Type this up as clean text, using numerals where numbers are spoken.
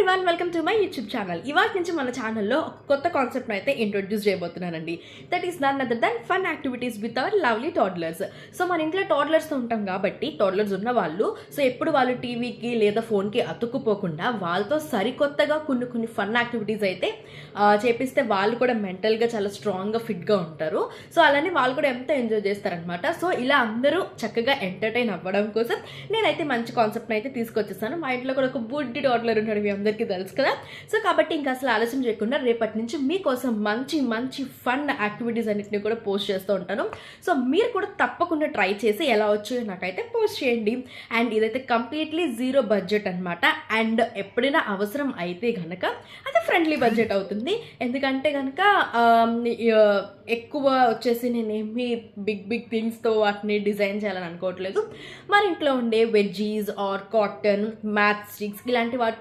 Everyone, welcome to my YouTube channel. ఇవాళ నుంచి మన ఛానల్లో ఒక కొత్త కాన్సెప్ట్ని అయితే ఇంట్రొడ్యూస్ చేయబోతున్నానండి. That is none other than fun activities with our lovely toddlers. So మన ఇంట్లో టాడ్లర్స్తో ఉంటాం కాబట్టి టాడ్లర్స్ ఉన్న వాళ్ళు ఎప్పుడు వాళ్ళు టీవీకి లేదా ఫోన్కి అతుక్కుపోకుండా వాళ్ళతో సరికొత్తగా కొన్ని ఫన్ యాక్టివిటీస్ అయితే చేపిస్తే వాళ్ళు కూడా మెంటల్గా చాలా స్ట్రాంగ్గా ఫిట్గా ఉంటారు. సో అలానే వాళ్ళు కూడా ఎంత ఎంజాయ్ చేస్తారనమాట. సో ఇలా అందరూ చక్కగా ఎంటర్టైన్ అవ్వడం కోసం నేనైతే మంచి కాన్సెప్ట్ని అయితే తీసుకొచ్చేసాను. మా ఇంట్లో కూడా ఒక బుడ్డి టాడ్లర్ ఉంటాడు, మీ అందరికీ తెలుసు కదా. సో కాబట్టి ఇంకా అసలు ఆలస్యం చేయకుండా రేపటి నుంచి మీకోసం మంచి ఫన్ యాక్టివిటీస్ అన్నింటినీ కూడా పోస్ట్ చేస్తూ ఉంటాను. సో మీరు కూడా తప్పకుండా ట్రై చేసి ఎలా వచ్చాయో నాకైతే పోస్ట్ చేయండి. అండ్ ఇదైతే కంప్లీట్లీ జీరో బడ్జెట్ అనమాట. అండ్ ఎప్పుడైనా అవసరం అయితే కనుక అది ఫ్రెండ్లీ బడ్జెట్ అవుతుంది. ఎందుకంటే కనుక ఎక్కువ వచ్చేసి నేనేమి బిగ్ థింగ్స్తో వాటిని డిజైన్ చేయాలని అనుకోవట్లేదు. మన ఇంట్లో ఉండే veggies are cotton matchsticks ఇలాంటి వాటి